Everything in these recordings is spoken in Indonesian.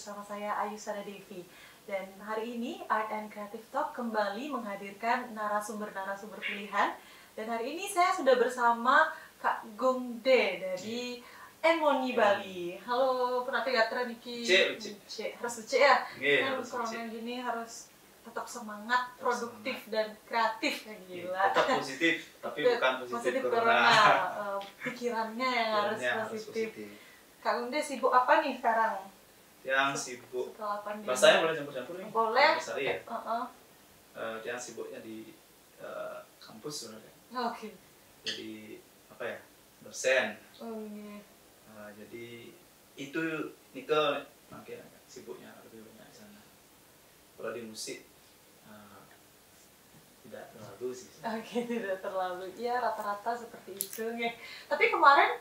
bersama saya Ayu Sada Devi. Dan hari ini Art and Creative Talk kembali menghadirkan narasumber-narasumber pilihan. Dan hari ini saya sudah bersama Kak Gung De dari Emoni Bali. Halo, Pranatigadra Niki. C. Harus C ya? Kan kurang gini harus tetap semangat, produktif dan kreatif ya, gila. Tetap positif, tapi bukan positif corona. Pikirannya yang harus positif. Kak Gung De sibuk apa nih sekarang? Yang sibuk. Bahasanya Bahasanya boleh campur-campur nih. Boleh. Ya. Yang sibuknya di kampus sebenarnya. Oke. Jadi apa ya? Dosen. Oh iya. Jadi itu Nika makanya sibuknya lebih banyak di sana. Kalau di musik tidak terlalu sih. Oke, tidak terlalu. Ya rata-rata seperti itu nih. Tapi kemarin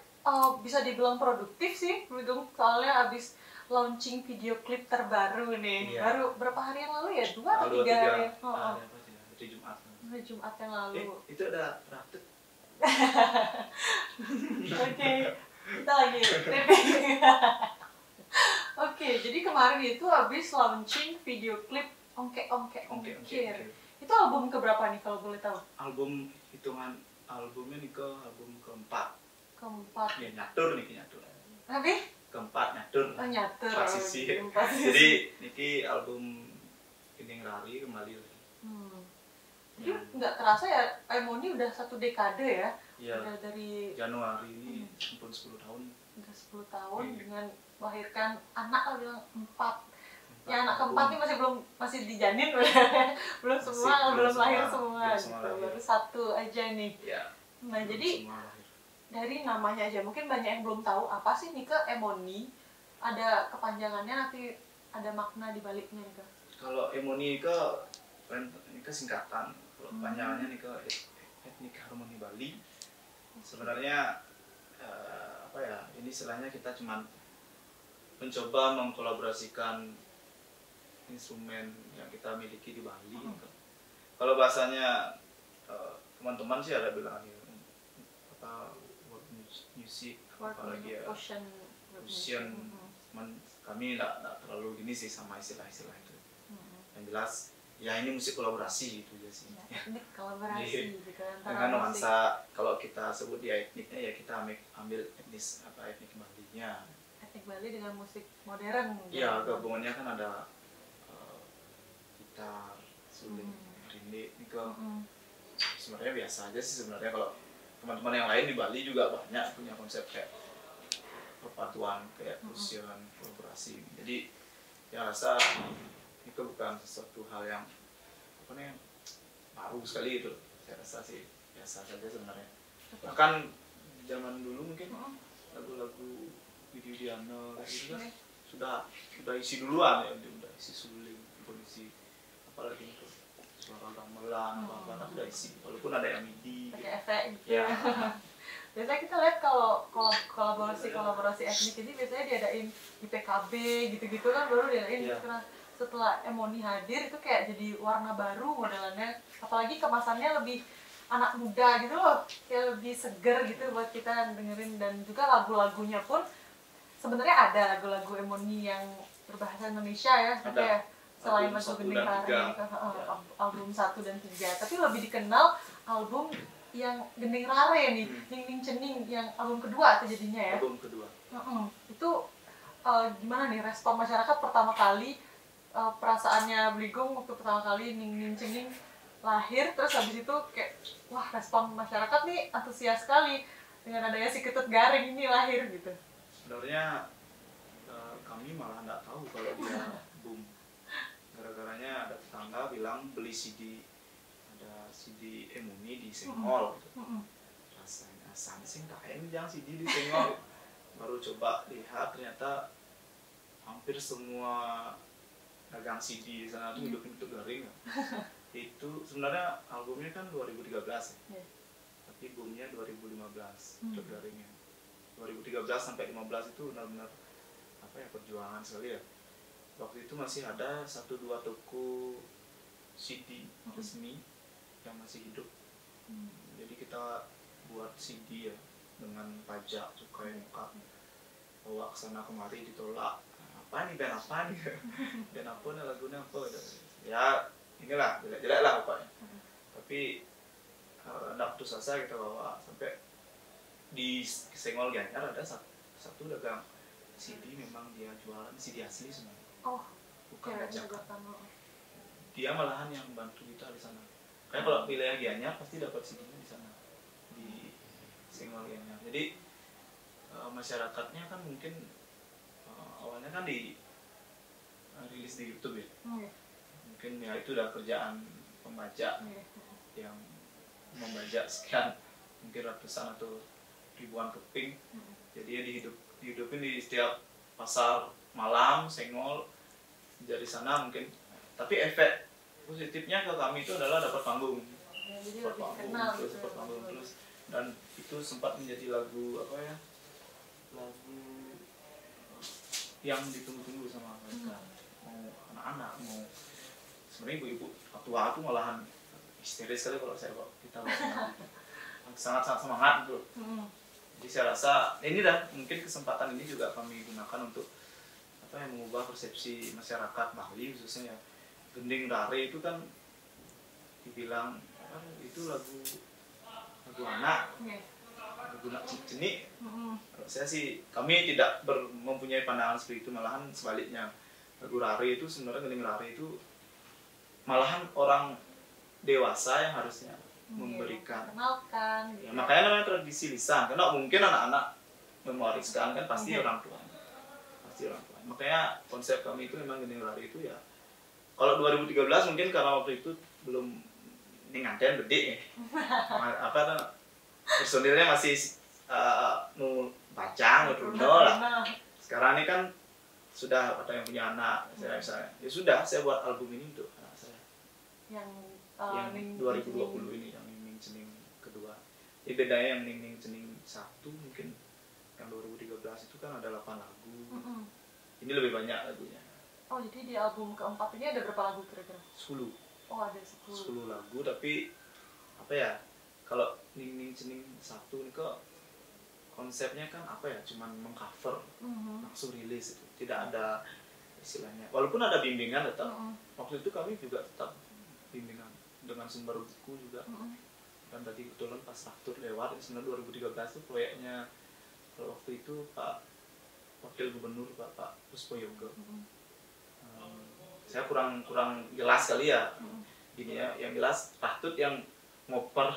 bisa dibilang produktif sih, Bidung, soalnya abis launching video klip terbaru nih. Iya. Baru berapa hari yang lalu ya? 2 atau 3 hari? Hari Jumat. Hari Jumat yang lalu. Itu ada praktek. Oke, kita lagi taping. Oke, jadi kemarin itu habis launching video klip Ongke Ongkir. Itu album keberapa nih kalau boleh tahu? Album hitungan albumnya nih ke album keempat. Ya nyatur. Tapi? Keempat nyatur. Oh nyatur. Pasisi. Jadi niki album Gending Rari kembali lagi. Jadi nggak terasa ya, Emoni udah 1 dekade ya? Iya. Udah dari Januari ini pun 10 tahun. Udah 10 tahun dengan melahirkan anak bilang 4. Ya anak keempat ini masih dijanin belum semua belum lahir semua gitu. Baru 1 aja nih. Ya. Nah jadi dari namanya aja mungkin banyak yang belum tahu apa sih Nika Emoni. Ada kepanjangannya, nanti ada makna di baliknya Nika. Kalau Emoni ke singkatan. Kalau kepanjangannya Nika Etnik Harmoni Bali. Sebenarnya apa ya? Ini istilahnya kita cuman mencoba mengkolaborasikan instrumen yang kita miliki di Bali. Kalau bahasanya teman-teman sih ada bilang apa world music, apalagi ya fusion. Kami tidak terlalu gini sih sama istilah-istilah itu. Yang jelas ya ini musik kolaborasi gitu aja sih. Ya, ini kolaborasi gitu dengan nuansa kalau kita sebut dia etniknya ya kita ambil etnis etnik Bali-nya. Etnik Bali dengan musik modern. Iya, gabungannya kan ada gitar, suling, rinde, ini sebenarnya biasa aja sih sebenarnya. Kalau teman-teman yang lain di Bali juga banyak punya konsep kayak perpaduan kayak fusion, kolaborasi. Jadi ya rasa itu bukan sesuatu hal yang apa nih baru sekali itu. Saya rasa sih biasa saja sebenarnya. Bahkan zaman dulu mungkin lagu-lagu Widhi Widiana gitu kan sudah isi duluan ya, udah isi suling, kondisi apalagi itu suara gamelan apa kan sudah isi, walaupun ada yang MIDI pakai efek gitu ya. Biasanya kita lihat kalau kolaborasi etnik ini biasanya diadain di PKB gitu-gitu kan, baru diadain karena setelah Emoni hadir itu kayak jadi warna baru modelannya, apalagi kemasannya lebih anak muda gitu loh, kayak lebih seger gitu buat kita dengerin. Dan juga lagu-lagunya pun sebenarnya ada lagu-lagu Emoni yang berbahasa Indonesia ya, kayak selain lagu Gending Rari, album 1 dan 3, tapi lebih dikenal album yang Gending Rari nih, Ning Ning Cening, yang album kedua itu jadinya ya. Album kedua. Itu gimana nih respon masyarakat pertama kali, perasaannya Bligong waktu pertama kali Ning Ning Cening lahir, terus habis itu kayak wah respon masyarakat nih antusias sekali dengan adanya si Ketut Garing ini lahir gitu. Sebenarnya kami malah nggak tahu kalau dia boom. Gara-garanya ada tetangga bilang beli ada CD Emoni di Senggol gitu. Rasanya sing kain jangan CD di Senggol. Baru coba lihat ternyata hampir semua dagang CD di sana tuh hidupin Ketut Garing. Itu sebenarnya albumnya kan 2013 ya. Tapi boomnya 2015 Ketut Garingnya. 2013 sampai 15 itu benar-benar apa ya, perjuangan sekali ya. Waktu itu masih ada 1-2 toko CD resmi yang masih hidup. Jadi kita buat CD ya dengan pajak, cukai, muka, bawa ke sana kemari ditolak. apa nih, band apa nih, band apa nih, lagunya apa gitu. Ya inilah jelek-jelek lah pokoknya. Tapi enggak putus asa kita bawa sampai di Senggol Gianyar ada satu dagang CD, memang dia jualan CD asli sebenarnya. Oh, bukan bajakan. Kamu. Dia malahan yang bantu kita di sana. Kayak kalau wilayah Gianyar pasti dapat CD-nya di sana, di Senggol Gianyar. Jadi masyarakatnya kan mungkin awalnya kan di rilis di YouTube ya. Mungkin ya itu udah kerjaan pembajak yang membajak sekian mungkin ratusan atau ribuan keping. Jadi ya dihidupin di setiap pasar malam Senggol, dari sana mungkin. Tapi efek positifnya ke kami itu adalah dapat panggung, dapat panggung terus, dan itu sempat menjadi lagu apa ya, lagu yang ditunggu-tunggu sama mereka. Mau anak-anak, mau sebenarnya ibu-ibu tua aku malahan histeris sekali kalau kita sangat-sangat semangat gitu. Jadi saya rasa ini dah mungkin kesempatan ini juga kami gunakan untuk apa ya, mengubah persepsi masyarakat Bali khususnya ya. Gending Rare itu kan dibilang itu lagu anak, lagu nak cenik. Saya sih, kami tidak mempunyai pandangan seperti itu, malahan sebaliknya. Lagu Rare itu sebenarnya, Gending Rare itu malahan orang dewasa yang harusnya memberikan, kenalkan gitu. Ya, makanya namanya tradisi lisan, karena mungkin anak-anak mewariskan kan pasti orang tua, makanya konsep kami itu memang Gending Rare itu ya, kalau 2013 mungkin karena waktu itu belum nganten gede ya, apa personilnya masih nu bacang atau lah. Sekarang ini kan sudah ada yang punya anak, saya misalnya, ya sudah saya buat album ini untuk anak saya yang 2020 ini, yang Ning Ning Cening kedua. Jadi bedanya yang Ning Ning Cening 1 mungkin yang 2013 itu kan ada 8 lagu. Ini lebih banyak lagunya. Oh, jadi di album keempat ini ada berapa lagu kira-kira? 10. Oh, ada 10 lagu, tapi apa ya, kalau Ning Ning Cening 1 ini kok konsepnya kan apa ya, cuman mengcover, langsung rilis itu. Tidak ada istilahnya, walaupun ada bimbingan tetap. Waktu itu kami juga tetap bimbingan dengan sumber buku juga. Dan tadi kebetulan pas Raktur lewat, sebenarnya 2013 itu proyeknya waktu itu Pak Wakil Gubernur Pak Puspo Yoga. Saya kurang jelas kali ya. Gini ya, yang jelas Raktut yang ngoper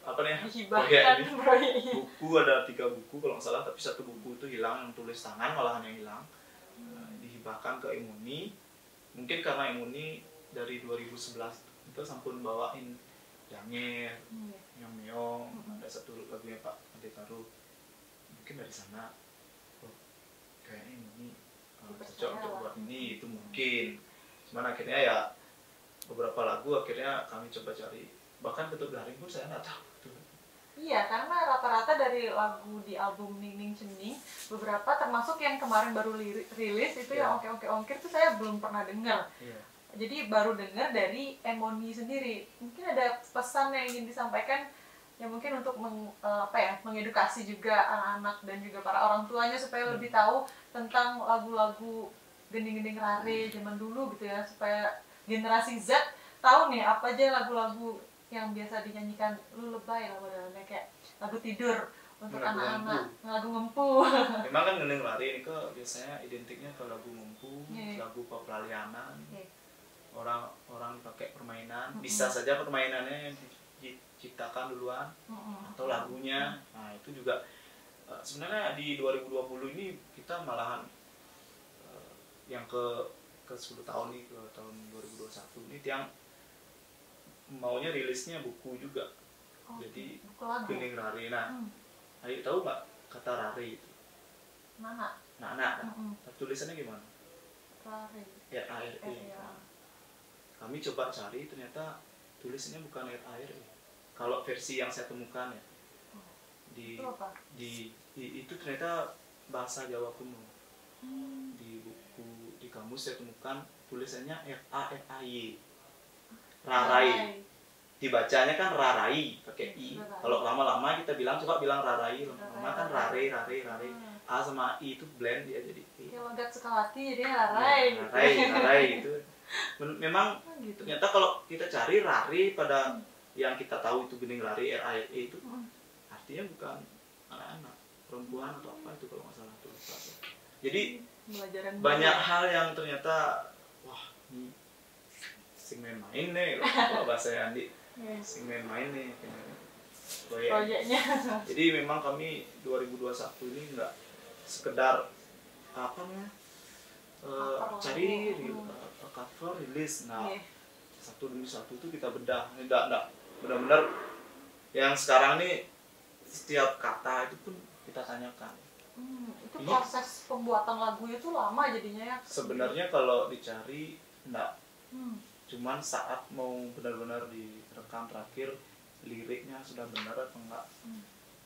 apa nih proyek ini. Buku ada 3 buku kalau nggak salah, tapi 1 buku itu hilang, yang tulis tangan malahan yang hilang. Dihibahkan ke Emuni. Mungkin karena Emuni dari 2011 itu sampun bawain Janger, yang Meong, ada 1 lagunya Pak Ade Taruh. Mungkin dari sana, kayaknya ini cocok untuk buat ini, itu mungkin. Cuman akhirnya ya beberapa lagu akhirnya kami coba cari, bahkan Ketuk Garing pun saya nggak tahu. Iya, karena rata-rata dari lagu di album Ning Ning Cening, beberapa termasuk yang kemarin baru rilis itu yang Oke Ongkir itu saya belum pernah dengar. Jadi baru dengar dari Emoni sendiri. Mungkin ada pesan yang ingin disampaikan ya, mungkin untuk mengedukasi juga anak-anak dan juga para orang tuanya supaya lebih tahu tentang lagu-lagu Gending-Gending Rare zaman dulu gitu ya, supaya generasi Z tahu nih apa aja lagu-lagu yang biasa dinyanyikan. Lu lebay lah modelnya, kayak lagu tidur untuk anak-anak, lagu ngempu. Memang kan Gending Rare ini kok biasanya identiknya ke lagu ngempu, lagu peplalianan. Orang pakai permainan, bisa saja permainannya diciptakan duluan atau lagunya. Nah, itu juga sebenarnya di 2020 ini kita malahan yang ke 10 tahun nih, ke tahun 2021 ini yang maunya rilisnya buku juga. Jadi Gending Rare. Nah, ayo tahu nggak kata Rare itu? Mana? Nah. Tulisannya gimana? Rare. R-A-R-E. Kami coba cari, ternyata tulisannya bukan R-A-R-E. Kalau versi yang saya temukan ya, itu ternyata bahasa Jawa kuno. Di buku, di kamus saya temukan tulisannya R-A-R-A-Y. Rarai. Dibacanya kan Rarai pakai I. Kalau lama-lama kita coba bilang Rarai, lama-lama kan Rare. A sama I itu blend dia jadi I. Kayak logat Sukawati jadi Rarai gitu. Rarai gitu. Memang gitu. ternyata kalau kita cari Rari pada yang kita tahu itu Gening Rari RAE itu artinya bukan anak-anak, perempuan atau apa itu kalau nggak salah tuh. Jadi banyak hal yang ternyata wah ini sing main-main nih kalau bahasa Andi sing main-main nih proyeknya. Jadi memang kami 2021 ini nggak sekedar apa namanya cari cover rilis, nah satu demi satu itu kita bedah, enggak benar-benar yang sekarang nih setiap kata itu pun kita tanyakan. Itu proses pembuatan lagunya itu lama jadinya ya? Sebenarnya kalau dicari enggak, cuman saat mau benar-benar direkam terakhir liriknya sudah benar atau enggak,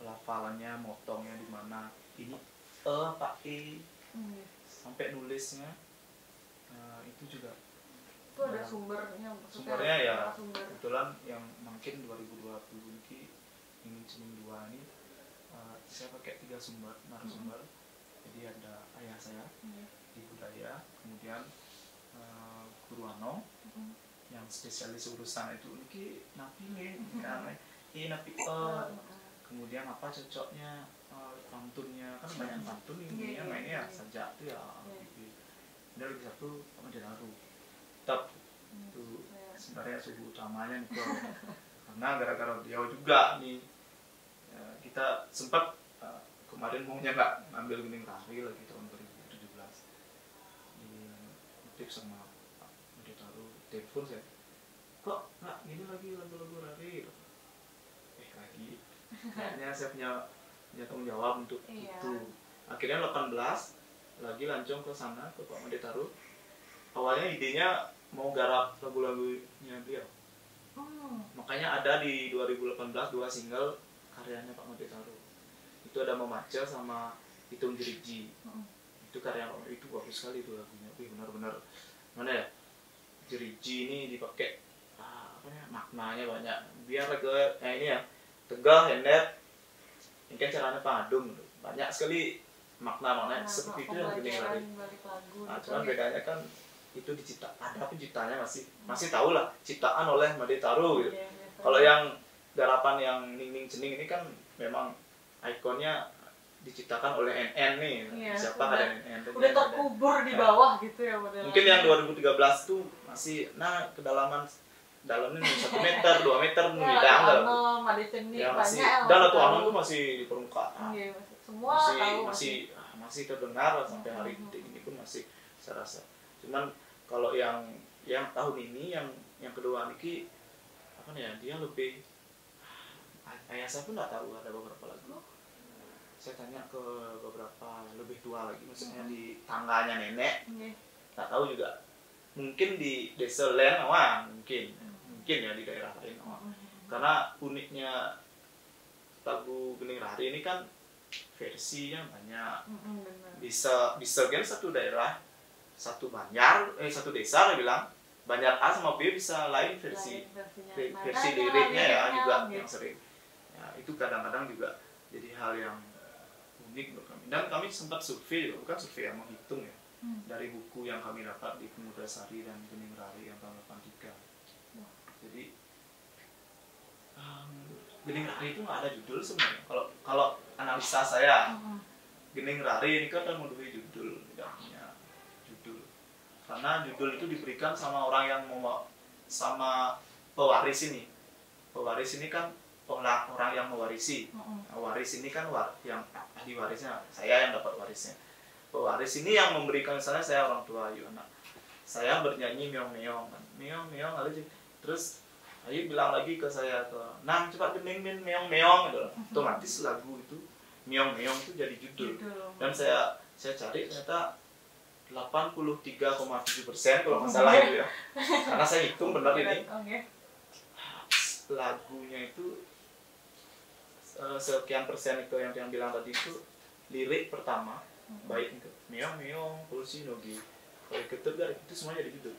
lafalannya, motongnya di mana, ini Pak E sampai nulisnya itu juga itu ada sumbernya ya kebetulan yang mungkin 2020 ini Cening 2 ini saya pakai 3 sumber narasumber. Jadi ada ayah saya di budaya, kemudian Guru Ano yang spesialis urusan itu ini napi nih ini napi kemudian apa cocoknya pantunnya kan banyak pantun ini ya mainnya sajak tuh ya dan lagi satu sama Denaru tetap itu sebenarnya suhu utamanya nih karena gara-gara beliau juga nih kita sempat kemarin maunya nggak ngambil Gening Rari lagi tahun 2017 di tips sama Pak Denaru telepon saya kok nggak gini lagi lagu-lagu Rari lagi kayaknya saya punya tanggung jawab untuk itu. Akhirnya 18 lagi lancung ke sana ke Pak Mandetaru. Awalnya idenya mau garap lagu-lagunya beliau. Makanya ada di 2018 2 single karyanya Pak Mandetaru. Itu ada Memaca sama Hitung Jeriji. Itu karya Pak, itu bagus sekali itu lagunya. Benar-benar mana ya? Jeriji ini dipakai maknanya banyak. Biar ke ini ya tegah, hendet, ini kan caranya pengadung, banyak sekali makna-makna seperti itu yang Gening Rari. Nah, cuman bedanya kan itu ada penciptanya masih tahu lah ciptaan oleh Mandetaru gitu. Kalau yang garapan yang Ning Ning Cening ini kan memang ikonnya diciptakan oleh NN nih. Siapa ada NN? Udah terkubur di bawah gitu ya modelnya. Mungkin yang 2013 tuh masih kedalaman dalamnya 1 meter, 2 meter bidang dalam. Ya masih dan tuh Anom tuh masih di permukaan. Semua masih terdengar sampai hari ini pun masih saya rasa. Cuman kalau yang tahun ini yang kedua Niki apa nih ya, dia lebih ayah saya pun nggak tahu ada beberapa lagu. Saya tanya ke beberapa lebih tua lagi, maksudnya di tangganya nenek, nggak tahu juga. Mungkin di desa lain, mungkin ya di daerah lain. Karena uniknya lagu Gening Rari ini kan versinya banyak. Bisa kan satu daerah, satu desa bilang Banjar A sama B bisa lain versi liriknya ya juga yang sering. Ya, itu kadang-kadang juga jadi hal yang unik menurut kami. Dan kami sempat survei, bukan survei yang menghitung ya, dari buku yang kami dapat di Pemuda Sari dan Gening Rari yang tahun 83. Jadi Gening Rari itu nggak ada judul sebenarnya. Kalau analisa saya, Gening Rari ini kan memenuhi judul, tidak punya judul. Karena judul itu diberikan sama orang yang sama pewaris ini. Pewaris ini kan orang yang mewarisi. Waris ini kan yang ahli warisnya, saya yang dapat warisnya. Pewaris ini yang memberikan, misalnya saya orang tua Ayu anak, saya bernyanyi meong-meong, meong-meong, lalu terus Ayu bilang lagi ke saya Nang cepat Gening meong-meong gitu. Otomatis lagu itu meong-meong itu jadi judul. Dan saya cari ternyata 83,7% kalau masalah itu ya. Karena saya hitung benar ini. Lagunya itu sekian persen itu yang bilang tadi itu lirik pertama baik itu meong-meong, pulsi nogi, kalau ketegar itu semua jadi judul.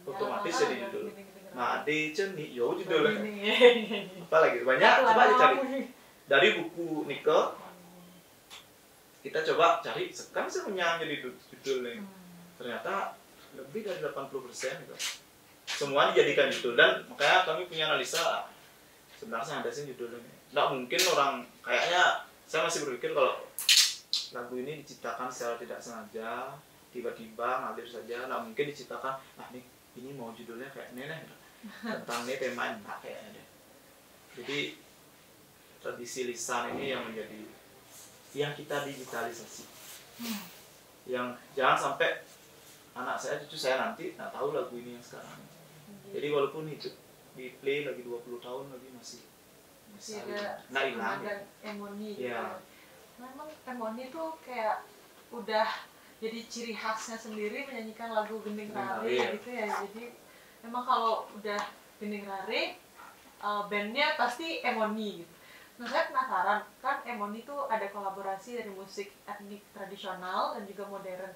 Otomatis jadi judul. Made Ceni, yo judul. Apa lagi banyak, coba aja cari dari buku Nike kita coba cari, kan saya punya jadi judul nih, ternyata lebih dari 80% gitu semua dijadikan judul. Dan makanya kami punya analisa, sebenarnya ada sih judul ini nggak mungkin orang, kayaknya saya masih berpikir kalau lagu ini diciptakan secara tidak sengaja, tiba-tiba ngalir saja, nggak mungkin diciptakan ini mau judulnya kayak ini nih tentang ini tema enggak kayaknya deh. Jadi tradisi lisan ini yang menjadi yang kita digitalisasi, yang jangan sampai anak saya, cucu saya nanti nggak tahu lagu ini yang sekarang. Jadi walaupun itu di play lagi 20 tahun lagi masih nggak hilang ya. Emoni ya. Gitu. Memang Emoni tuh kayak udah jadi ciri khasnya sendiri menyanyikan lagu Gending Rare gitu ya. Jadi memang kalau udah Gending Rare bandnya pasti Emoni gitu. Nah saya penasaran, kan Emoni tuh ada kolaborasi dari musik etnik tradisional dan juga modern.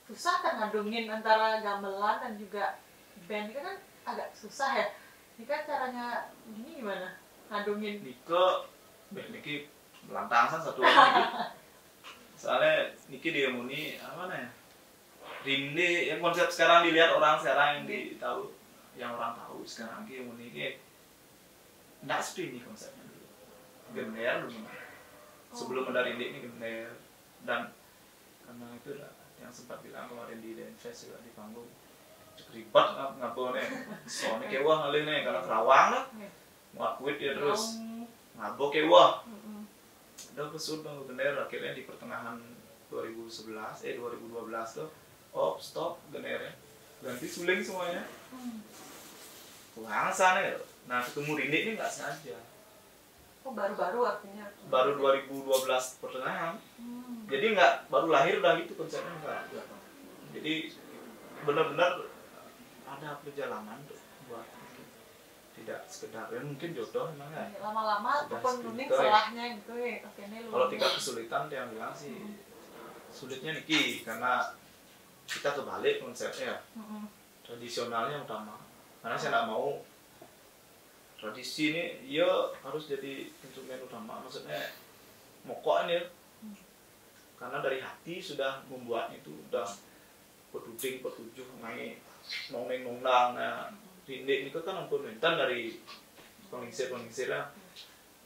Susah kan ngadungin antara gamelan dan juga band, itu kan agak susah ya. Ini kan caranya gini gimana ngadungin? Niki belantangan satu orang lagi. Soalnya Niki di Emoni apa nih? Rinde yang konsep sekarang dilihat orang sekarang yang tahu, yang orang tahu sekarang di Emoni ini nggak seperti ini konsepnya dulu. Gender dulu. Sebelum ada Rinde ini gender, dan karena itu lah yang sempat bilang kalau Randy dan Fest juga di panggung ribet ngapa nih, soalnya kewah ngalih nih karena Kerawang lah, muat kuit dia terus ngabok kewah. Udah kesud bang Gender, akhirnya di pertengahan 2012 tuh stop Gendernya, ganti suling semuanya. Wah sana ya. Nah ketemu Rinde ini nggak sengaja. Oh baru-baru artinya? Baru 2012 pertengahan. Jadi nggak baru lahir udah gitu konsepnya enggak. Jadi benar-benar ada perjalanan tuh buat tidak sekedar ya mungkin jodoh memang ya. Lama-lama penunding salahnya gitu ya. Kalau tingkat kesulitan dia bilang sih sulitnya Niki karena kita kebalik konsepnya. Tradisionalnya utama. Karena saya nggak mau tradisi ini ya harus jadi instrumen utama, maksudnya mokok ini ya. Karena dari hati sudah membuat itu udah petuding petujuh naik nongeng nongdang. Nah Rinde ini kan ampun mentan dari pengingsir-pengingsirnya.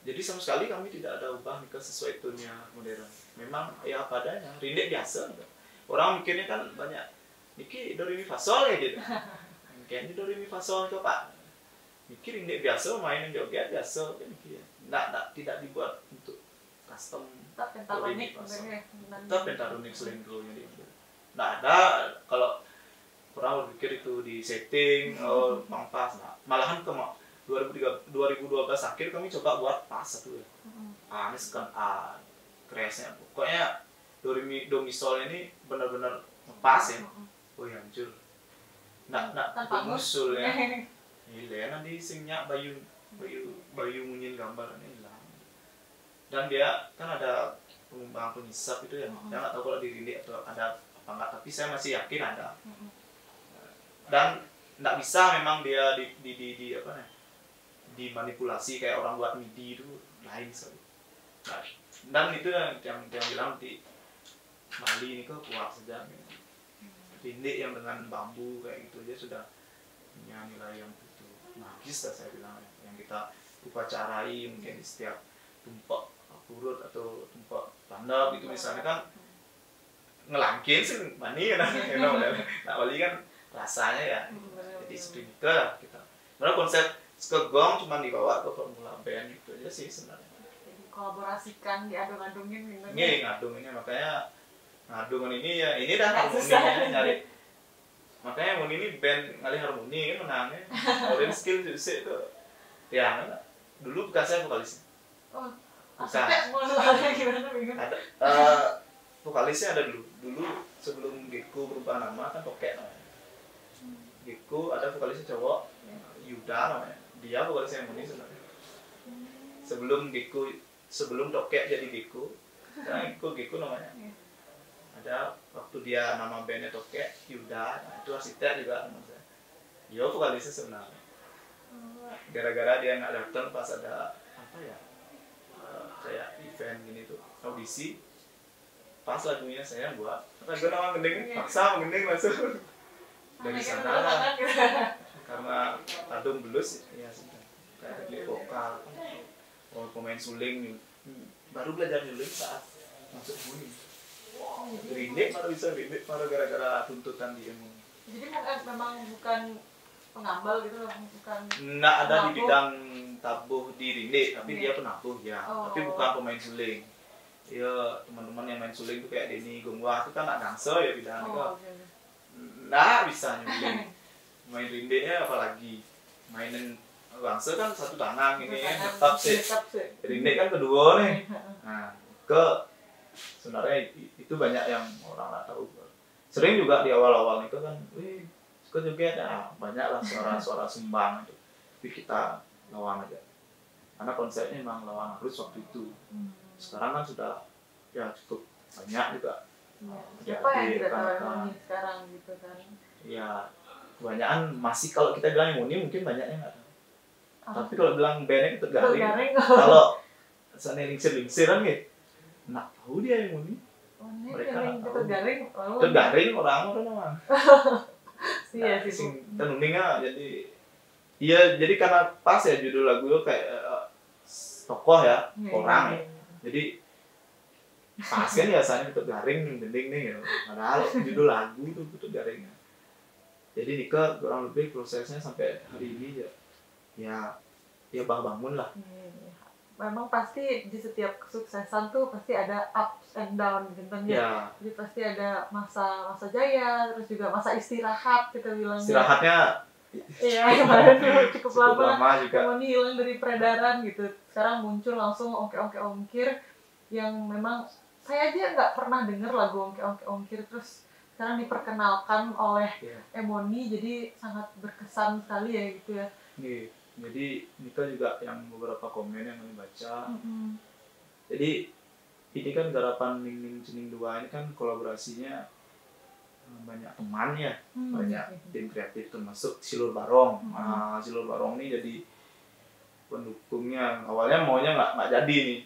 Jadi sama sekali kami tidak ada ubah nih sesuai tone-nya modern. Memang ya apa adanya. Rinde biasa. Orang mikirnya kan banyak Niki do re mi fa sol ya gitu. Kayaknya do re mi fa sol tuh Pak. Mikir Rinde biasa mainin joget biasa kan mikir. Tidak dibuat untuk custom. Tetap pentatonik selingkuh jadi. Nggak ada kalau orang berpikir itu di setting pangpas. Nah, malahan ke 2012 akhir kami coba buat pas satu ya. Ini sekarang crashnya. Pokoknya do mi sol ini benar-benar pas ya. Oh ya hancur. Nggak musul ya. Hilang nanti singnya bayu munyin gambarnya hilang. Dan dia kan ada pengembangan pengisap itu ya. Saya nggak tahu kalau di Rinde atau ada apa enggak, tapi saya masih yakin ada. Dan nggak bisa memang dia di apa nih? Dimanipulasi kayak orang buat MIDI itu lain sekali. Dan itu yang bilang di Bali ini kok kuat saja. Rinde yang dengan bambu kayak gitu aja sudah punya nilai yang begitu magis lah saya bilang ya. Yang kita upacarai mungkin di setiap tumpak purut atau tumpak tanda gitu misalnya kan ngelangkin sih mani kan nah Bali kan rasanya ya jadi seperti itu lah kita. Karena konsep skegong cuma dibawa ke formula band gitu aja sih sebenarnya. Jadi kolaborasikan, diadung-adungin gitu. Ini ngadunginnya makanya ngadungan ini ya ini dah harmoninya nyari. Makanya mun ini band ngalih harmoni kan menangnya. Orang skill juga itu tiang kan. Dulu bekas saya vokalisnya. Oh, aspek mulanya gimana bingung. Ada vokalisnya ada dulu sebelum Geko berubah nama kan Tokek namanya. Geko ada vokalisnya cowok Yuda namanya. Dia vokalisnya harmoni sebenarnya. Sebelum Tokek jadi Geko. Sekarang Geko namanya. Ada waktu dia nama bandnya Tokek Yuda, nah itu arsitek juga nama saya. Dia vokalisnya sebenarnya. Gara-gara dia nggak datang pas ada apa ya kayak event gini tuh audisi, pas lagunya saya buat lagu nama gending paksa gending langsung dari sana karena kadung blues ya sudah kayak di vokal pemain suling baru belajar suling saat masuk Emoni. Rindik baru bisa rindik baru gara-gara tuntutan di Emoni. Jadi memang bukan pengambal gitu loh, bukan nggak ada di bidang tabuh di rindik tapi dia penabuh ya, tapi bukan pemain suling. Ya teman-teman yang main suling itu kayak Denny Gongwa itu kan ada dancer ya bidang itu nggak bisa nyuling. Main rindiknya apalagi mainin dancer kan satu tangan ini tetap sih rindik kan kedua nih. Nah sebenarnya itu banyak yang orang nggak tahu. Sering juga di awal-awal itu kan suka joget ya banyak lah suara-suara sumbang itu tapi kita lawan aja karena konsepnya memang lawan arus waktu itu. Sekarang kan sudah ya cukup banyak juga. Siapa yang tidak tahu Emoni sekarang gitu kan? Ya kebanyakan masih kalau kita bilang Emoni mungkin banyaknya nggak tahu. Tapi kalau bilang bandnya Ketut Garing, kalau sana lingsir-lingsir kan gitu, nggak tahu dia Emoni. Mereka nggak tahu. Ketut Garing orang. Iya sih. Tenuningnya jadi karena pas ya judul lagu itu kayak tokoh ya orang ya. Jadi pas kan biasanya Ketut Garing gending nih gitu. Padahal judul lagu itu Ketut Garing. Jadi Nika kurang lebih prosesnya sampai hari ini ya bangun lah. Memang pasti di setiap kesuksesan tuh pasti ada ups and down gitu kan ya. Jadi pasti ada masa jaya terus juga masa istirahat kita bilangnya. Istirahatnya iya kemarin cukup lama juga. Emoni hilang dari peredaran gitu. Sekarang muncul langsung ongke-ongke ongkir yang memang saya aja nggak pernah dengar lagu ongke-ongke ongkir terus sekarang diperkenalkan oleh Emoni jadi sangat berkesan sekali ya gitu ya. Jadi Nika juga yang beberapa komen yang kami baca. Jadi ini kan garapan Ning Ning Cening 2 ini kan kolaborasinya banyak teman ya, banyak tim kreatif termasuk Silur Barong. Silur Barong ini jadi pendukungnya. Awalnya maunya nggak jadi nih,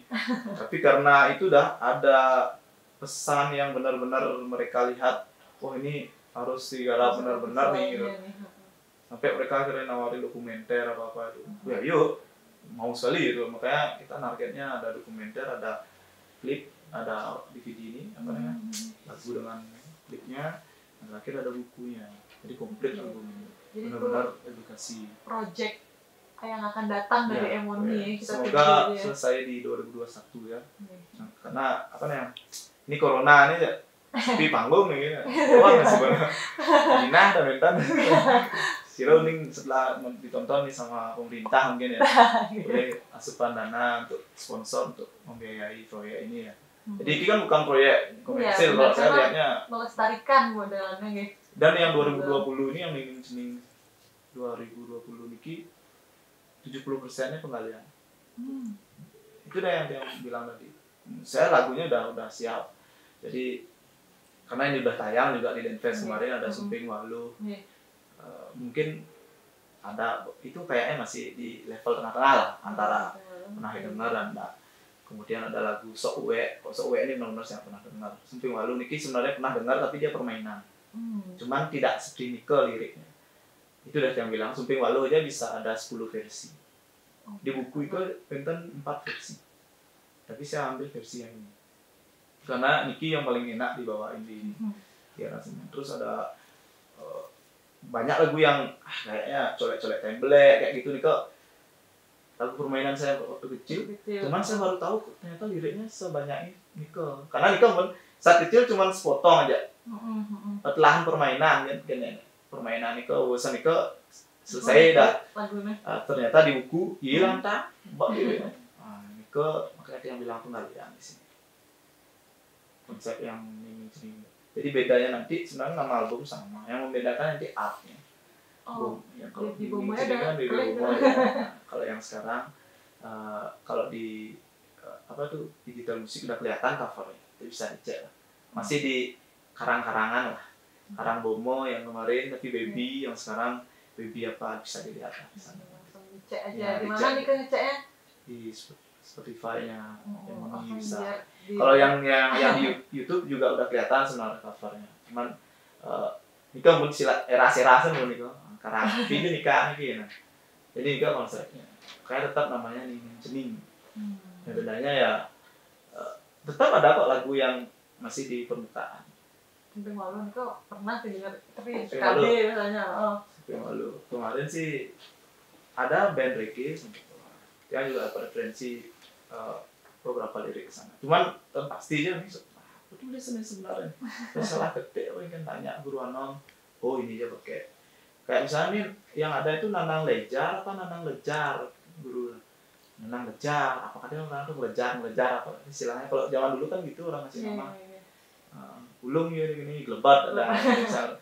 tapi karena itu udah ada pesan yang benar-benar mereka lihat, oh ini harus digarap benar-benar nih. Gitu. Sampai mereka akhirnya nawarin dokumenter apa itu. Ya yuk, mau sekali gitu. Makanya kita targetnya ada dokumenter, ada klip, ada DVD ini, apa namanya, lagu dengan klipnya. Dan akhirnya ada bukunya, jadi komplit album ini, benar-benar edukasi. Project yang akan datang dari Emoni kita semoga selesai di 2021 ya. Karena apa namanya, ini corona ini ya, di panggung nih, wah masih banyak. Dina dan Bentan, Siro nih setelah ditonton nih sama pemerintah mungkin ya, boleh asupan dana untuk sponsor untuk membiayai proyek ini ya. Jadi ini kan bukan proyek komersil, kalau saya lihatnya melestarikan modelannya gitu. Dan yang 2020 ini yang Ning Cening 2020 niki 70%-nya penggalian. Itu dah yang bilang tadi. Saya lagunya udah siap. Jadi karena ini udah tayang juga di Denfest kemarin ada Sumping Walu. Mungkin ada itu kayaknya masih di level tengah-tengah lah antara pernah dengar dan enggak. Kemudian ada lagu Sok Uwe. Sok Uwe ini benar-benar saya pernah dengar. Sumping Walu niki sebenarnya pernah dengar tapi dia permainan. Cuman tidak seperti Nika liriknya. Itu udah yang bilang Sumping Walu aja bisa ada 10 versi. Di buku itu Benton 4 versi. Tapi saya ambil versi yang ini. Karena Niki yang paling enak dibawain di era sini. Terus ada banyak lagu yang kayaknya colek-colek temblek kayak gitu Nika. Lagu permainan saya waktu kecil. Cuman saya baru tahu ternyata liriknya sebanyak ini Nika. Karena Nika pun saat kecil cuma sepotong aja. Perlahan permainan kan permainan Nika, bosan Nika selesai dah. Ternyata di buku hilang tak. Mbak liriknya. Nika makanya dia yang bilang penggalian di sini. Konsep yang ini. Jadi bedanya nanti sebenarnya nama album sama. Yang membedakan nanti artnya. Ya, kalau di Bomo ada kalau yang sekarang kalau di digital musik udah kelihatan covernya, itu bisa dicek lah. Masih di karang-karangan lah, karang Bomo yang kemarin tapi Baby yang sekarang Baby apa bisa dilihat lah di sana. Langsung dicek aja. Di mana nih ngeceknya? Di Spotify-nya Emoni bisa. Kalau yang di YouTube juga udah kelihatan sebenarnya covernya. Cuman Nika mun sila era-erasan mun Nika. Karena ini nikah nih nah. Jadi Nika konsepnya kayak tetap namanya Nining Cening. Yang bedanya ya tetap ada kok lagu yang masih di permukaan. Sampai malu nih kok pernah sih dengar tapi Sampai KD misalnya. Sampai malu. Kemarin sih ada band reggae yang juga referensi beberapa lirik ke sana. Cuman pastinya nih tulisannya sebenarnya salah ketik kan tanya guru Anom, oh ini dia pakai kayak misalnya nih yang ada itu Nanang Lejar apa Nanang Lejar guru Nanang Lejar apakah dia orang tuh ngelejar apa istilahnya kalau zaman dulu kan gitu orang ngasih nama ulung ya gini gelebat ada misal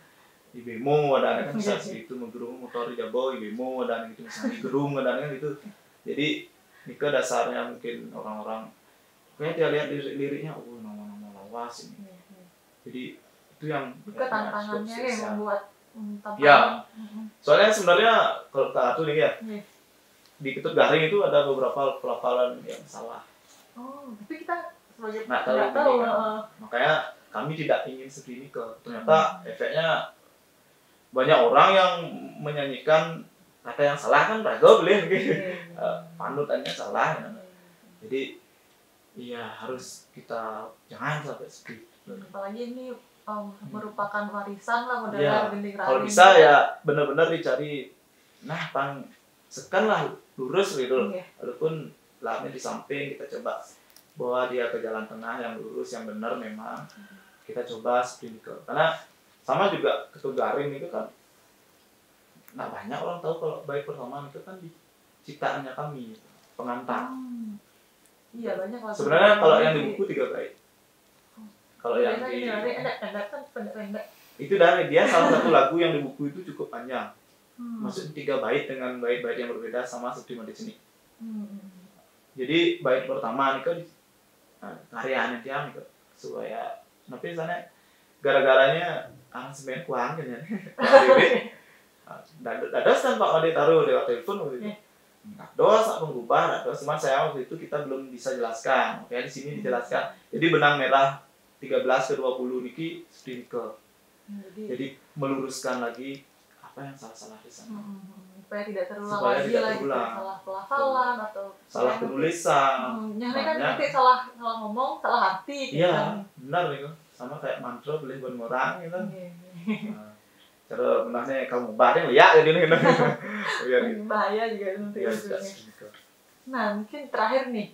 di bemo ada kan misal segitu menggerung motor di Jabo di bemo ada gitu misalnya di gerung ada kan gitu jadi Nika dasarnya mungkin orang-orang kayaknya dia lihat liriknya nama-nama lawas ini jadi itu yang juga tantangannya yang membuat tantangan ya soalnya sebenarnya kalau satu nih ya di Ketut Garing itu ada beberapa pelafalan yang salah tapi kita sebagai nggak tahu makanya kami tidak ingin seperti ini ternyata efeknya banyak orang yang menyanyikan kata yang salah kan ragu beli gitu panutannya salah jadi iya harus kita jangan sampai seperti itu apalagi ini merupakan warisan lah modal gending raring kalau bisa ya benar-benar dicari pang sekan lah lurus gitu walaupun lapnya di samping kita coba bawa dia ke jalan tengah yang lurus yang benar memang kita coba seperti itu karena sama juga Ketut Garing itu kan banyak orang tahu kalau Baik Pertama itu kan ciptaannya kami pengantar iya banyak lah sebenarnya kalau yang di buku 3 bait kalau yang di pendek itu dari dia salah satu lagu yang di buku itu cukup panjang maksudnya 3 bait dengan bait-bait yang berbeda sama seperti di sini jadi bait pertama itu karyanya dia nih supaya tapi sana gara-garanya aransemen kurang kan ya dados kan Pak Ade taruh lewat telepon waktu itu dos mengubah dos cuman saya waktu itu kita belum bisa jelaskan oke di sini dijelaskan jadi benang merah 13 ke 20 niki sprinkle jadi meluruskan lagi apa yang salah-salah di sana supaya tidak terulang lagi salah pelafalan atau salah penulisan nyari kan nanti salah ngomong salah arti iya benar nih sama kayak mantra boleh buat orang gitu cara benarnya kamu bareng lihat jadi nih bahaya juga nanti nah mungkin terakhir nih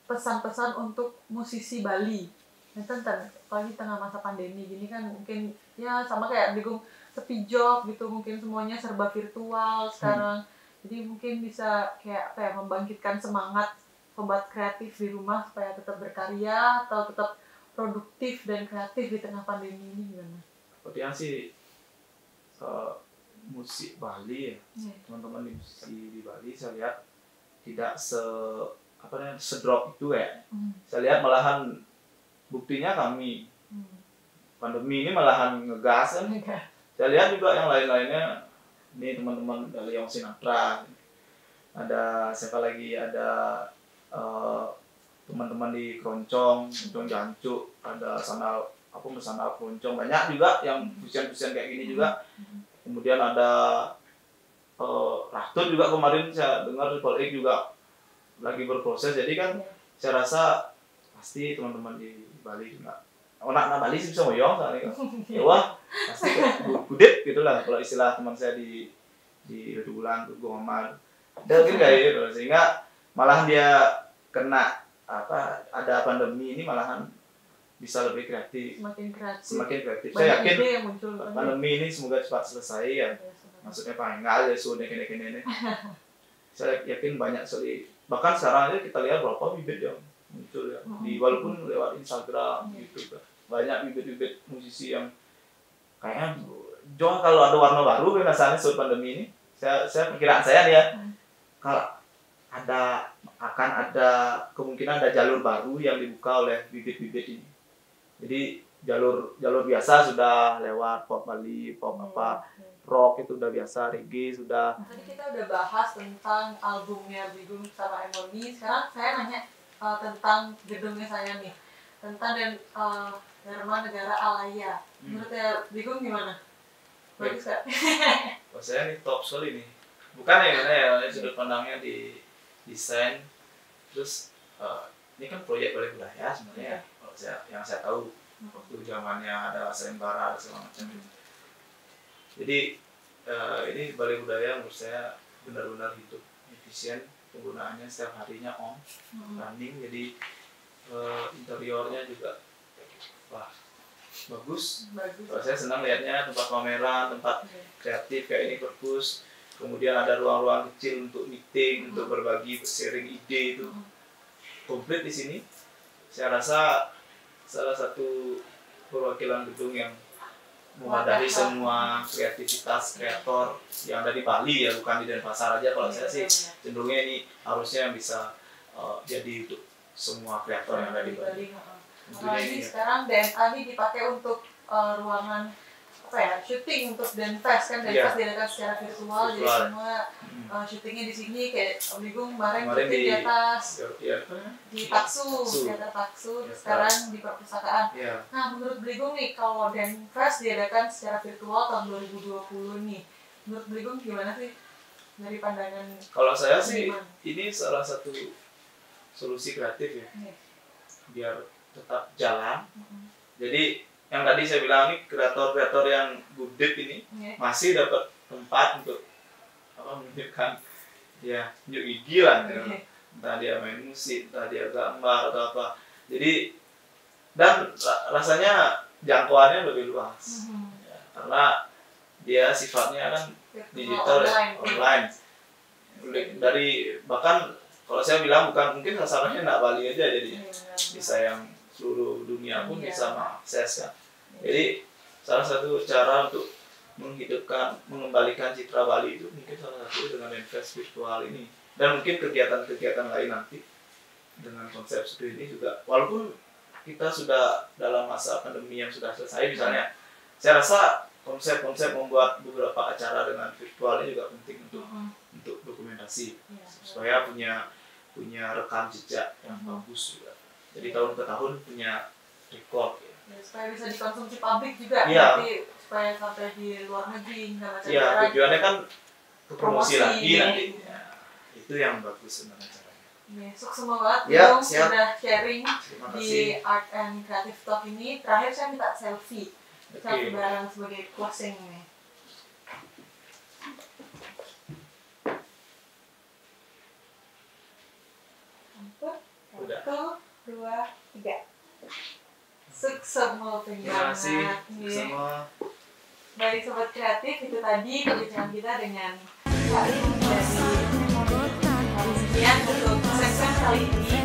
pesan-pesan untuk musisi Bali tentang apalagi tengah masa pandemi gini kan mungkin ya sama kayak bingung sepi job gitu mungkin semuanya serba virtual sekarang jadi mungkin bisa kayak apa ya membangkitkan semangat sobat kreatif di rumah supaya tetap berkarya atau tetap produktif dan kreatif di tengah pandemi ini gimana? Sepertinya sih musik Bali ya teman-teman di musisi di Bali saya lihat tidak sedrop itu ya saya lihat malahan buktinya kami pandemi ini malahan ngegas kan saya lihat juga yang lain-lainnya ini teman-teman dari yang Sinatra ada siapa lagi ada teman-teman di Keroncong Jancuk ada sana Keroncong banyak juga yang fusion-fusion kayak gini juga kemudian ada Rahtut juga kemarin saya dengar di Polek juga lagi berproses jadi kan saya rasa pasti teman-teman di Bali juga anak Bali sih bisa ngoyong soalnya kan ya wah pasti gudit gitulah kalau istilah teman saya di Ulang gue ngomong dan gitu kayak gitu sehingga malah dia kena ada pandemi ini malahan bisa lebih kreatif semakin kreatif saya yakin pandemi ini semoga cepat selesai ya maksudnya paling nggak ada sudah kene saya yakin banyak sekali bahkan sekarang aja kita lihat berapa bibit yang muncul ya walaupun lewat Instagram YouTube banyak bibit-bibit musisi yang kayaknya kalau ada warna baru rasanya saat pandemi ini saya perkiraan saya nih ya kalau akan ada kemungkinan ada jalur baru yang dibuka oleh bibit-bibit ini jadi jalur biasa sudah lewat pop Bali pop rock itu udah biasa reggae sudah tadi kita udah bahas tentang albumnya Bigung sama Emoni sekarang saya nanya tentang gedungnya saya nih, tentang Dharma Negara Alaya. Menurut Bigung gimana? Bagus gak? Buat saya ini top sekali nih. Bukan ya sudut pandangnya di desain, terus ini kan proyek Balai Budaya sebenarnya. Kalau yang saya tahu waktu zamannya ada sayembara ada segala macam. Jadi ini Balai Budaya menurut saya benar-benar hidup, efisien, penggunaannya setiap harinya running. Jadi interiornya juga wah bagus. Kalau saya senang lihatnya, tempat pameran, tempat kreatif kayak ini bagus. Kemudian ada ruang-ruang kecil untuk meeting, untuk berbagi, sharing ide itu komplit di sini. Saya rasa salah satu perwakilan gedung yang mewadahi semua kreativitas kreator yang ada di Bali ya, bukan di Denpasar aja. Kalau saya sih cenderungnya ini harusnya bisa jadi untuk semua kreator yang ada di Bali. Apalagi sekarang DMA ini dipakai untuk ruangan syuting untuk Denfest kan. Denfest diadakan secara virtual, jadi semua syutingnya di sini. Kayak Om Bigung kemarin syuting di atas di Paksu, teater Paksu, sekarang di perpustakaan. Nah, menurut Bigung nih, kalau Denfest diadakan secara virtual tahun 2020 nih, menurut Bigung gimana sih dari pandangan? Kalau saya sih ini salah satu solusi kreatif ya, biar tetap jalan. Jadi yang tadi saya bilang nih, kreator-kreator yang budget ini masih dapat tempat untuk menunjukkan ya tunjuk gigi lah, entah dia main musik, entah dia gambar atau apa. Jadi dan rasanya jangkauannya lebih luas ya, karena dia sifatnya kan digital online. Dari bahkan kalau saya bilang bukan mungkin sasarannya nggak Bali aja, jadi bisa yang seluruh dunia pun bisa mengakses kan. Jadi salah satu cara untuk menghidupkan, mengembalikan citra Bali itu mungkin salah satu dengan Denfest virtual ini, dan mungkin kegiatan-kegiatan lain nanti dengan konsep seperti ini juga. Walaupun kita sudah dalam masa pandemi yang sudah selesai misalnya, saya rasa konsep-konsep membuat beberapa acara dengan virtual ini juga penting untuk dokumentasi supaya punya rekam jejak yang bagus juga. Jadi tahun ke tahun punya record ya, supaya bisa dikonsumsi publik juga, nanti supaya sampai di luar negeri nggak macam cara. Tujuannya kan ke promosi lagi nanti. Itu yang bagus sebenarnya caranya. Sukses banget Bigung sudah sharing di Art and Creative Talk ini. Terakhir saya minta selfie bareng sebagai closing nih. Udah. 1, 2, 3. Sukses mau Terima kasih semua. Baik Sobat Kreatif, itu tadi perbincangan kita dengan Kak Rin dari Sekian untuk segmen kali ini.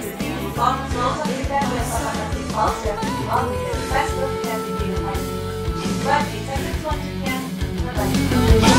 Selalu saksikan bersama festival di Denfest dan di Jumpa di segmen selanjutnya. Bye-bye.